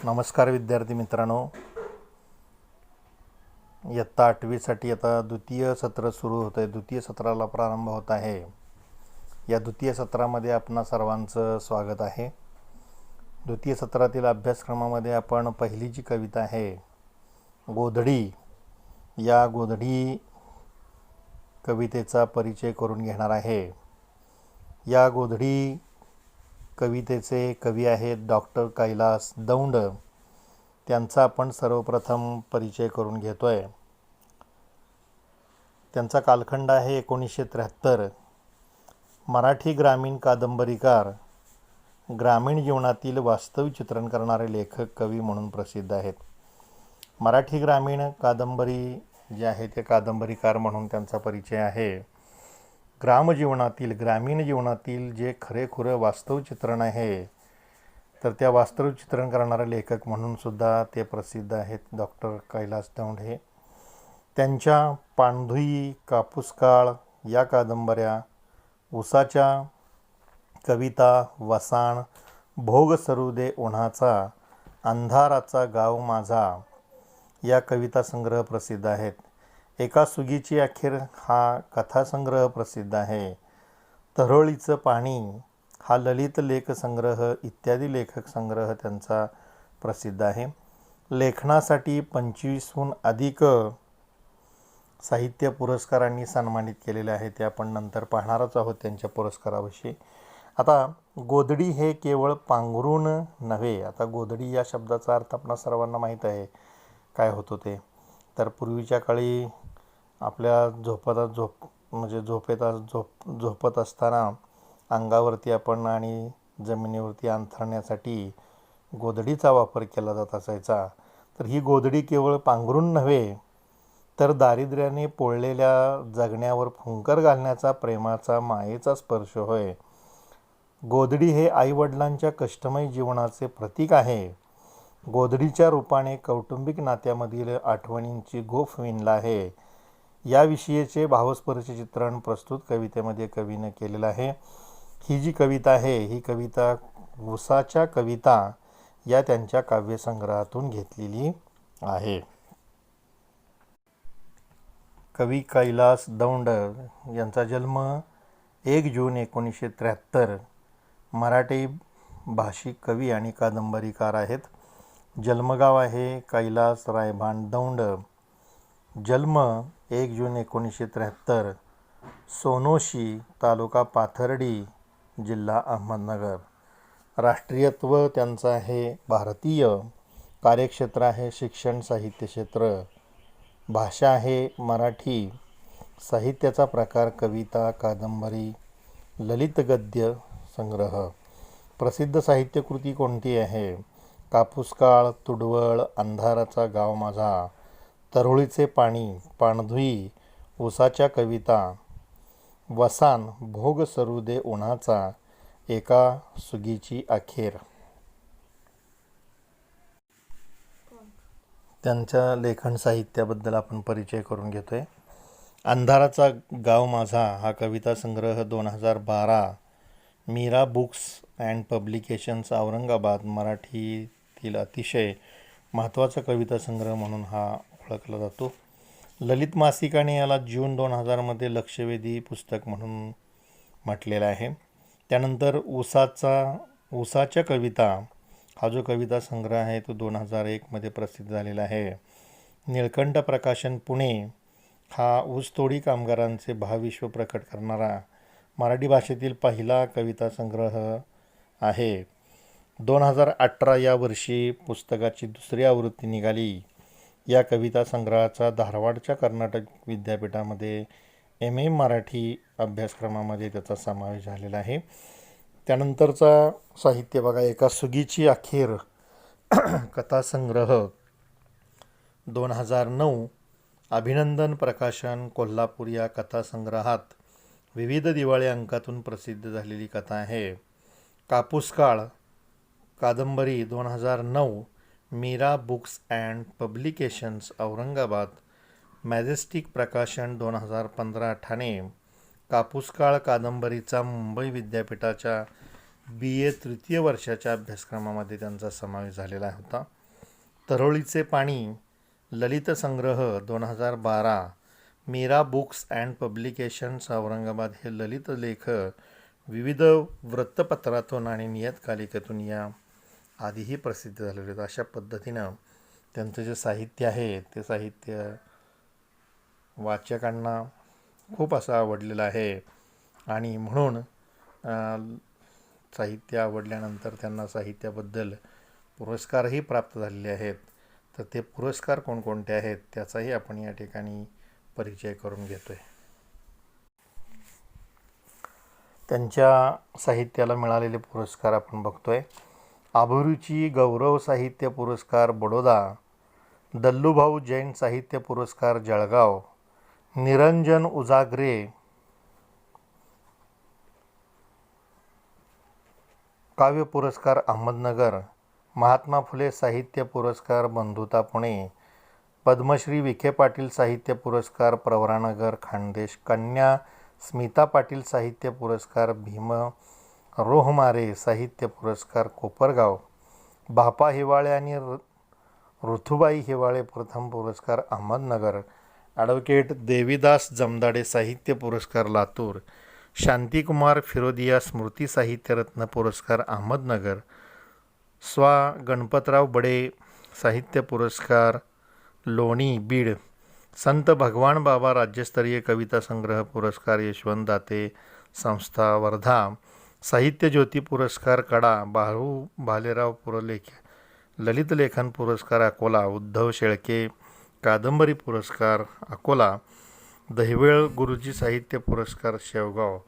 नमस्कार विद्यार्थी मित्रांनो, इयत्ता 8वीसाठी आता द्वितीय सत्र सुरू होत आहे. द्वितीय सत्राला प्रारंभ होत आहे. या द्वितीय सत्रामध्ये आपणा सर्वांचं स्वागत आहे. द्वितीय सत्रातील अभ्यासक्रमामध्ये आपण पहिली जी कविता आहे गोधडी, या गोधडी कवितेचा परिचय करून घेणार आहे. या गोधडी कवितेचे कवी आहेत डॉक्टर कैलास दौंड. त्यांचा आपण सर्वप्रथम परिचय करून घेतो आहे. त्यांचा कालखंड आहे 1973. मराठी ग्रामीण कादंबरीकार, ग्रामीण जीवनातील वास्तविक चित्रण करणारे लेखक, कवी म्हणून प्रसिद्ध आहेत. मराठी ग्रामीण कादंबरी जे आहे ते कादंबरीकार म्हणून त्यांचा परिचय आहे. ग्रामीण जीवनातील जे खरेखुरं वास्तव चित्रण आहे, तर त्या वास्तव चित्रण करणारे लेखक म्हणून सुद्धा ते प्रसिद्ध आहेत डॉक्टर कैलास दौंड हे. त्यांच्या पाणधुई, कापूसकाळ या कादंबऱ्या, उसाच्या कविता, वसाण, भोग सरू दे उन्हाचा, अंधाराचा गाव माझा या कविता संग्रह प्रसिद्ध आहेत. एका सुगीची अखेर हा कथासंग्रह प्रसिद्ध आहे. तरोळीचं पाणी हा ललित लेख संग्रह इत्यादी लेखक संग्रह त्यांचा प्रसिद्ध आहे. लेखनासाठी 25हून अधिक साहित्य पुरस्कारांनी सन्मानित केलेले आहे. ते आपण नंतर पाहणारच आहोत त्यांच्या पुरस्काराविषयी. आता गोधडी हे केवळ पांघरून नव्हे. आता गोधडी या शब्दाचा अर्थ आपणा सर्वांना माहीत आहे काय होतो ते. तर पूर्वीच्या काळी आपल्या झोपत असताना अंगावरती आपण आणि जमिनीवरती अंथरण्यासाठी गोधडीचा वापर केला जात असायचा. तर ही गोधडी केवळ पांघरून नव्हे, तर दारिद्र्याने पोळलेल्या जगण्यावर फुंकर घालण्याचा प्रेमाचा, मायेचा स्पर्श होय. गोधडी हे आईवडिलांच्या कष्टमय जीवनाचे प्रतीक आहे. गोधडीच्या रूपाने कौटुंबिक नात्यामधील आठवणींची गोफ विणला आहे. याविषयीचे भावस्पर्शी चित्रण प्रस्तुत कवितेमध्ये कवीने केलेलं आहे. ही जी कविता आहे, ही कविता उसाच्या कविता या त्यांच्या काव्यसंग्रहातून घेतलेली आहे. कवी कैलास दौंड यांचा जन्म 1 जून 1973. मराठी भाषिक कवी आणि कादंबरीकार आहेत. जन्मगाव आहे कैलास रायभान दौंड. जन्म 1 जून 1973, सोनोशी, तालुका पाथर्डी, जिल्हा अहमदनगर. राष्ट्रीयत्व त्यांचं आहे भारतीय. कार्यक्षेत्र आहे शिक्षण साहित्य क्षेत्र. भाषा आहे मराठी. साहित्याचा प्रकार कविता, कादंबरी, ललित गद्य संग्रह. प्रसिद्ध साहित्यकृती कोणती आहे? कापूसकाळ, तुडवळ, अंधाराचा गाव माझा, तरोळीचे पाणी, पाणधुई, उसाच्या कविता, वसाण, भोग सरू दे उन्हाचा, एका सुगीची अखेर. त्यांच्या लेखन साहित्याबद्दल आपण परिचय करून घेतोय. अंधाराचा गाव माझा हा कविता संग्रह 2012 Meera books and publications Aurangabad मराठीतील अतिशय महत्त्वाचा कविता संग्रह म्हणून हा ओळखला जातो. ललित मासिकाने याला जून 2000 लक्षवेधी पुस्तक म्हणून म्हटलेलं आहे. त्यानंतर उसाच्या कविता हा जो कविता संग्रह आहे तो 2001 प्रसिद्ध झालेला आहे. निळकंठ प्रकाशन पुणे हा ऊसतोडी कामगारांचे भावविश्व प्रकट करणारा मराठी भाषेतील पहिला कविता संग्रह आहे. 2018 या वर्षी पुस्तकाची 2री आवृत्ती निघाली. या कविता संग्रहाचा धारवाडच्या कर्नाटक विद्यापीठामध्ये MA मराठी अभ्यासक्रमामध्ये त्याचा समावेश झालेला आहे. त्यानंतरचा साहित्य बघा, एका सुगीची अखेर कथासंग्रह 2009 अभिनंदन प्रकाशन कोल्हापूर. या कथासंग्रहात विविध दिवाळी अंकातून प्रसिद्ध झालेली कथा आहे. कापूसकाळ कादंबरी 2009 Meera books and publications Aurangabad. Majestic Prakashan 2015 Thane. Kapuskal कादंबरीचा मुंबई विद्यापीठाच्या BA तृतीय वर्षाच्या अभ्यासक्रमामध्ये त्यांचा समावेश झालेला होता. तरोळीचे पाणी ललित संग्रह 2012 Meera books and publications Aurangabad हे ललित लेख विविध वृत्तपत्रातून आणि नियतकालिकेतून या आधीही प्रसिद्ध झालेले आहेत. अशा पद्धतीनं त्यांचं जे साहित्य आहे ते साहित्य वाचकांना खूप असं आवडलेलं आहे आणि म्हणून साहित्य आवडल्यानंतर त्यांना साहित्याबद्दल पुरस्कारही प्राप्त झालेले आहेत. तर ते पुरस्कार कोणकोणते आहेत त्याचाही आपण या ठिकाणी परिचय करून घेतोय. त्यांच्या साहित्याला मिळालेले पुरस्कार आपण बघतोय. अभिरुची गौरव साहित्य पुरस्कार बडोदा, दल्लूभाऊ जैन साहित्य पुरस्कार जळगाव, निरंजन उजागरे काव्य पुरस्कार अहमदनगर, महात्मा फुले साहित्य पुरस्कार बंधुता पुणे, पद्मश्री विखे पाटील साहित्य पुरस्कार प्रवरानगर खानदेश, कन्या स्मिता पाटील साहित्य पुरस्कार भीम रोहमारे साहित्य पुरस्कार कोपरगाव, बापा हिवाळे आणि ऋतुबाई हिवाळे प्रथम पुरस्कार अहमदनगर, ॲडव्होकेट देवीदास जमदाडे साहित्य पुरस्कार लातूर, शांतिकुमार फिरोदिया स्मृती साहित्यरत्न पुरस्कार अहमदनगर, स्वा गणपतराव बडे साहित्य पुरस्कार लोणी बीड, संत भगवान बाबा राज्यस्तरीय कविता संग्रह पुरस्कार यशवंत दाते संस्था वर्धा, साहित्य ज्योती पुरस्कार कडा बाळू भालेराव पुरलेख ललित लेखन पुरस्कार अकोला, उद्धव शेळके कादंबरी पुरस्कार अकोला, दहिवेळ गुरुजी साहित्य पुरस्कार शेवगाव.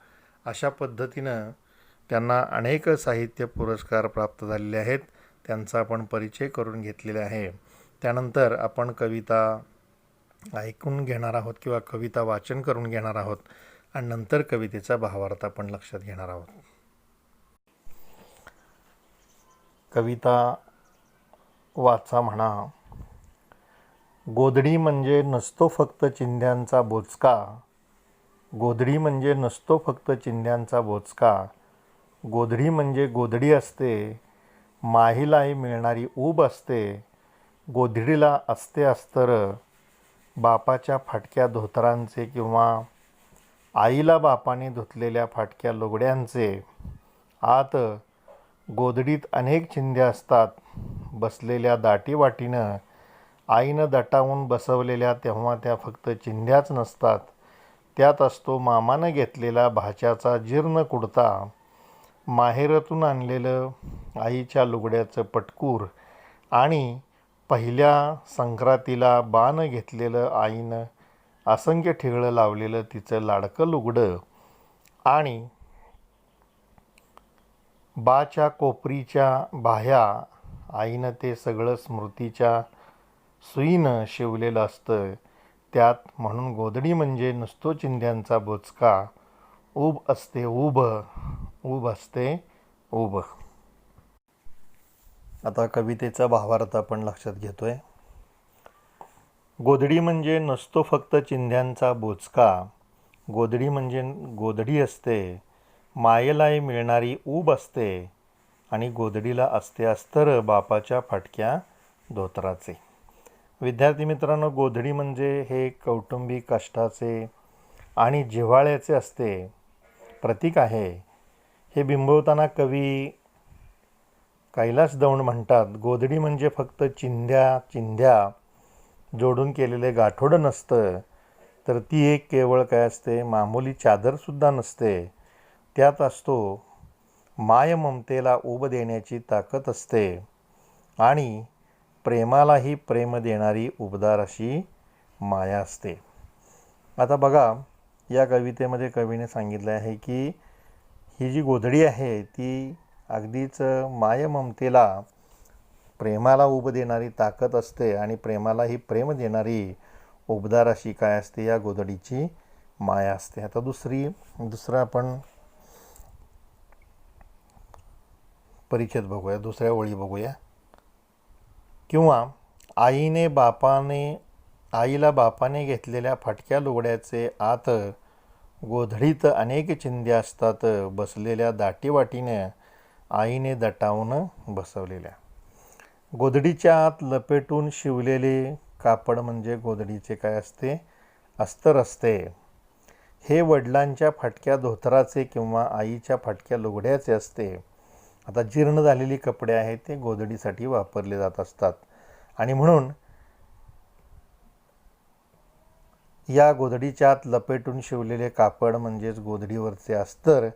अशा पद्धतीनं त्यांना अनेक साहित्य पुरस्कार प्राप्त झालेले आहेत. त्यांचा आपण परिचय करून घेतलेला आहे. त्यानंतर आपण कविता ऐकून घेणार आहोत किंवा कविता वाचन करून घेणार आहोत आणि नंतर कवितेचा भावार्थ आपण लक्षात घेणार आहोत. कविता वाचा म्हणा. गोधडी म्हणजे नसतो फक्त चिंध्यांचा बोचका, गोधडी म्हणजे नसतो फक्त चिंध्यांचा बोचका, गोधडी म्हणजे गोधडी असते, माहीलाही मिळणारी ऊब असते, गोधडीला असते अस्तर बापाच्या फाटक्या धोतरांचे किंवा आईला बापाने धुतलेल्या फाटक्या लुगड्यांचे. आत गोधडीत अनेक चिंध्या असतात, बसलेल्या दाटीवाटीनं आईनं दटावून बसवलेल्या तेव्हा त्या फक्त चिंध्याच नसतात. त्यात असतो मामानं घेतलेला भाच्याचा जीर्ण कुडता, माहेरातून आणलेलं आईच्या लुगड्याचं पटकूर आणि पहिल्या संक्रांतीला बानं घेतलेलं आईनं असंख्य ठिगळं लावलेलं तिचं लाडकं लुगडं आणि बाच्या कोपरीच्या बाह्या आईनं ते सगळं स्मृतीच्या सुईनं शिवलेलं असतं त्यात. म्हणून गोधडी म्हणजे नुसतो चिंध्यांचा बोचका, ऊब असते ऊब, ऊब असते ऊब. आता कवितेचा भावार्थ आपण लक्षात घेतोय. गोधडी म्हणजे नसतो फक्त चिंध्यांचा बोचका, गोधडी म्हणजे गोधडी असते, मायेलाही मिळणारी ऊब असते आणि गोधडीला असते अस्तर बापाच्या फाटक्या धोतराचे. विद्यार्थी मित्रांनो, गोधडी म्हणजे हे कौटुंबिक कष्टाचे आणि जिव्हाळ्याचे असते प्रतीक आहे. हे बिंबवताना कवी कैलास दौंड म्हणतात, गोधडी म्हणजे फक्त चिंध्या जोडून केलेले गाठोडं नसतं, तर ती एक केवळ काय असते, मामूली चादरसुद्धा नसते. त्यात असतो माय ममतेला ऊब देण्याची ताकद असते आणि प्रेमालाही प्रेम देणारी उबदार अशी माया असते. आता बघा, या कवितेमध्ये कवीने सांगितलं आहे की ही जी गोधडी आहे ती अगदीच माय ममतेला प्रेमाला उब देणारी ताकद असते आणि प्रेमालाही प्रेम देणारी उबदार अशी काय असते, या गोधडीची माया असते. आता दुसरा आपण परिच्छेद बघूया, दुसऱ्या ओळी बघूया. किंवा आईला बापाने घेतलेल्या फाटक्या लुगड्याचे आत गोधडीत अनेक चिंध्या असतात, बसलेल्या दाटीवाटीने आईने दटावून बसवलेल्या. गोधडीच्या आत लपेटून शिवलेले कापड म्हणजे गोधडीचे काय असते? अस्तर असते. हे वडिलांच्या फाटक्या धोतराचे किंवा आईच्या फाटक्या लुगड्याचे असते. आता जीर्ण झालेली कपडे आहेत ते गोधडीसाठी वापरले जात असतात आणि म्हणून या गोधडीच्या आत लपेटून शिवलेले कापड म्हणजेच गोधडीवरचे अस्तर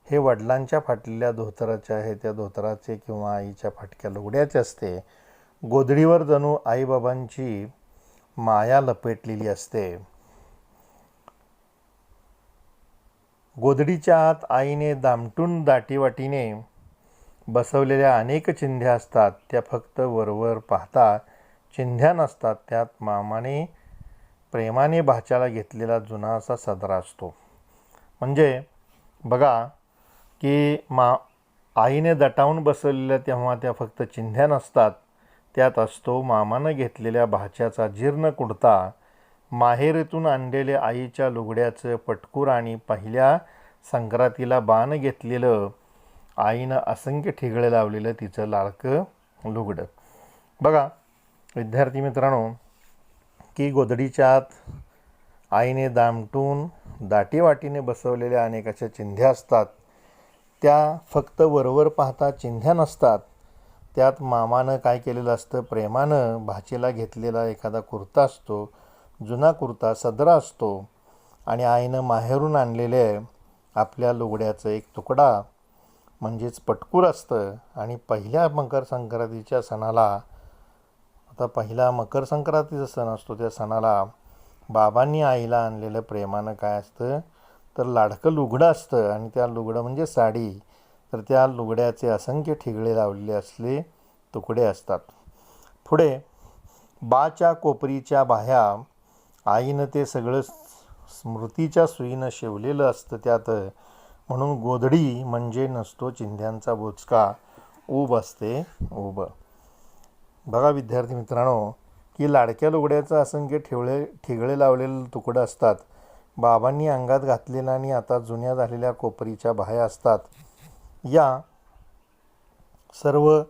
हे वडिलांच्या फाटलेल्या धोतराचे आहे, त्या धोतराचे किंवा आईच्या फाटक्या लुगड्याचे असते. गोधडीवर जणू आईबाबांची माया लपेटलेली असते. गोधडीच्या आत आईने दामटून दाटीवाटीने बसवलेल्या अनेक चिंध्या असतात. त्या फक्त वरवर पाहता चिंध्या नसतात. त्यात मामाने प्रेमाने भाच्याला घेतलेला जुना असा सदरा असतो. म्हणजे बघा की आईने दटावून बसवलेल्या तेव्हा त्या फक्त चिंध्या नसतात. त्यात असतो मामानं घेतलेल्या भाच्याचा जीर्ण कुडता, माहेरीतून आणलेले आईच्या लुगड्याचं पटकूर आणि पहिल्या संक्रांतीला बाण घेतलेलं आईनं असंख्य ठिगळे लावलेलं तिचं लाडकं लुगडं. बघा विद्यार्थी मित्रांनो की गोधडीच्या आत आईने दामटून दाटीवाटीने बसवलेल्या अनेक अशा चिंध्या असतात. त्या फक्त वरवर पाहता चिंध्या नसतात. त्यात मामानं काय केलेलं असतं? प्रेमानं भाचीला घेतलेला एखादा कुर्ता असतो, जुना कुर्ता सदरा असतो आणि आईनं माहेरून आणलेले आपल्या लुगड्याचं एक तुकडा म्हणजेच पटकूर असतं. आणि पहिल्या मकर संक्रांतीच्या सणाला, आता पहिला मकर संक्रांतीचा सण असतो, त्या सणाला बाबांनी आईला आणलेलं प्रेमानं काय असतं? तर लाडकं लुगडं असतं आणि त्या लुगडं म्हणजे साडी. तर त्या लुगड्याचे असंख्य ठिगळे लावलेले असले तुकडे असतात. पुढे बाच्या कोपरीच्या बाह्या आईनं ते सगळं स्मृतीच्या सुईनं शिवलेलं असतं त्यात. म्हणून गोधडी म्हणजे नसतो चिंध्यांचा बोचका, ऊब असते ऊब. बघा विद्यार्थी मित्रांनो की लाडक्या लुगड्याचं असंख्य ठिगळे लावलेलं तुकडं असतात. बाबांनी अंगात घातलेला आणि आता जुन्या झालेल्या कोपरीच्या बाह्या असतात. या सर्व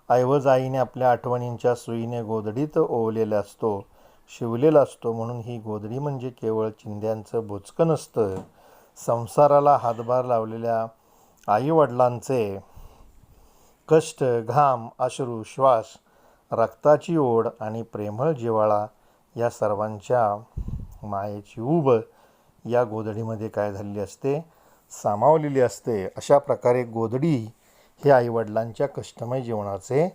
ऐवज आईने आपल्या आठवणींच्या सुईने गोधडीत ओवलेला असतो, शिवलेला असतो. म्हणून ही गोधडी म्हणजे केवळ चिंध्यांचं बोचकं नसतं. संसाराला हातभार लावलेल्या आईवडिलांचे कष्ट, घाम, अश्रू, श्वास, रक्ताची ओढ आणि प्रेमळ जिव्हाळा या सर्वांच्या मायेची ऊब या गोधडीमध्ये काय झालेली असते? सामावलेली असते. अशा प्रकारे गोधडी हे आईवडिलांच्या कष्टमय जीवनाचे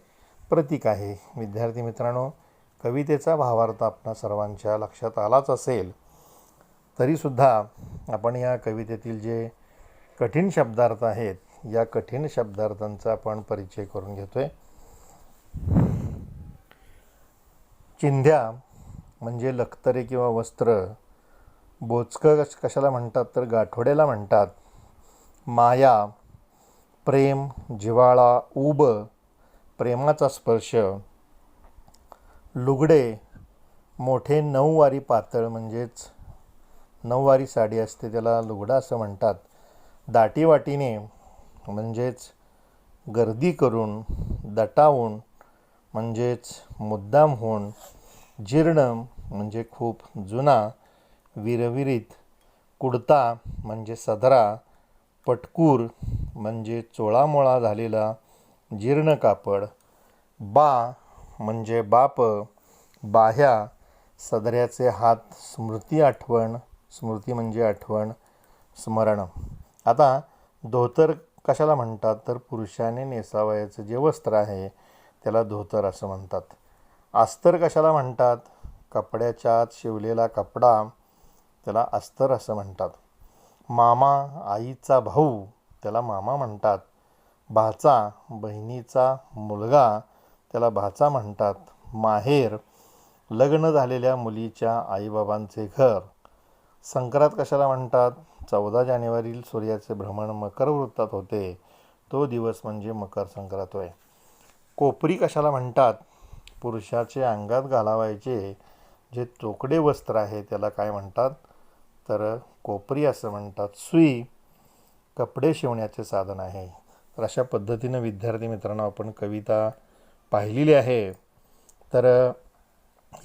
प्रतीक आहे. विद्यार्थी मित्रांनो कवितेचा भावार्थ आपणा सर्वांच्या लक्षात आलाच असेल. तरीसुद्धा आपण या कवितेतील जे कठीण शब्दार्थ आहेत या कठीण शब्दार्थांचा आपण परिचय करून घेतोय. चिंध्या म्हणजे लखतरे किंवा वस्त्र. बोचकं कशाला म्हणतात? तर गाठोड्याला म्हणतात. माया, प्रेम, जिव्हाळा, ऊब, प्रेमाचा स्पर्श. लुगडे, मोठे नऊवारी पातळ म्हणजेच नऊवारी साडी असते त्याला लुगडं असं म्हणतात. दाटीवाटीने म्हणजेच गर्दी करून, दटावून म्हणजेच मुद्दाम होऊन, जीर्ण म्हणजे खूप जुना, विरविरीत, कुडता म्हणजे सदरा, पटकूर म्हणजे चोळामोळा झालेला जीर्ण कापड, बा म्हणजे बाप, बाह्या सदऱ्याचे हात, स्मृती, आठवण, स्मृती म्हणजे आठवण, स्मरण. आता धोतर कशाला म्हणतात? तर पुरुषाने नेसावयाचं जे वस्त्र आहे त्याला धोतर असं म्हणतात. अस्तर कशाला म्हणतात? कपड्याच्या आत शिवलेला कपडा त्याला अस्तर असं म्हणतात. मामा, आईचा भाऊ त्याला मामा म्हणतात. भाचा, बहिणीचा मुलगा त्याला भाचा म्हणतात. माहेर, लग्न झालेल्या मुलीच्या आईबाबांचे घर. संक्रांत कशाला म्हणतात? 14 जानेवारीला सूर्याचे भ्रमण मकर वृत्तात होते, तो दिवस म्हणजे मकर संक्रांत होय. कोपरी कशाला म्हणतात? पुरुषाचे अंगात घालावायचे जे तोकडे वस्त्र आहे त्याला काय म्हणतात? तर कोपरी असं म्हणतात. सुई कपडे शिवण्याचे साधन आहे. तर अशा पद्धतीनं विद्यार्थी मित्रांनो आपण कविता पाहिलेली आहे. तर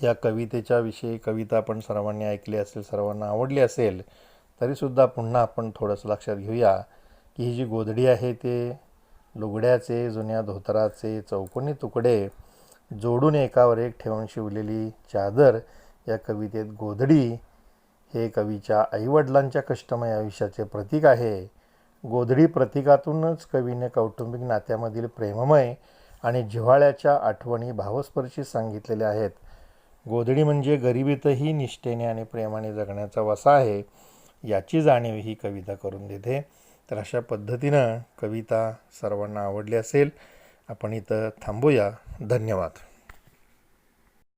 या कवितेच्या विषयी कविता आपण सर्वांनी ऐकली असेल, सर्वांना आवडली असेल, तरीसुद्धा पुन्हा आपण थोडंसं लक्षात घेऊया की ही जी गोधडी आहे ते लुगड्याचे जुन्या धोतराचे चौकोनी तुकडे जोडून एकावर एक ठेवून शिवलेली चादर. या कवितेत गोधडी हे कवीच्या आईवडिलांच्या कष्टमय आयुष्याचे प्रतीक आहे. गोधडी प्रतीकातूनच कवीने कौटुंबिक नात्यामधील प्रेममय आणि जिव्हाळ्याच्या आठवणी भावस्पर्शी सांगितलेल्या आहेत. गोधडी म्हणजे गरिबीतही निष्ठेने आणि प्रेमाने जगण्याचा वसा आहे, याची जाणीव ही कविता करून देते. तर अशा पद्धतीनं कविता सर्वांना आवडली असेल. आपण इथं थांबूया. धन्यवाद.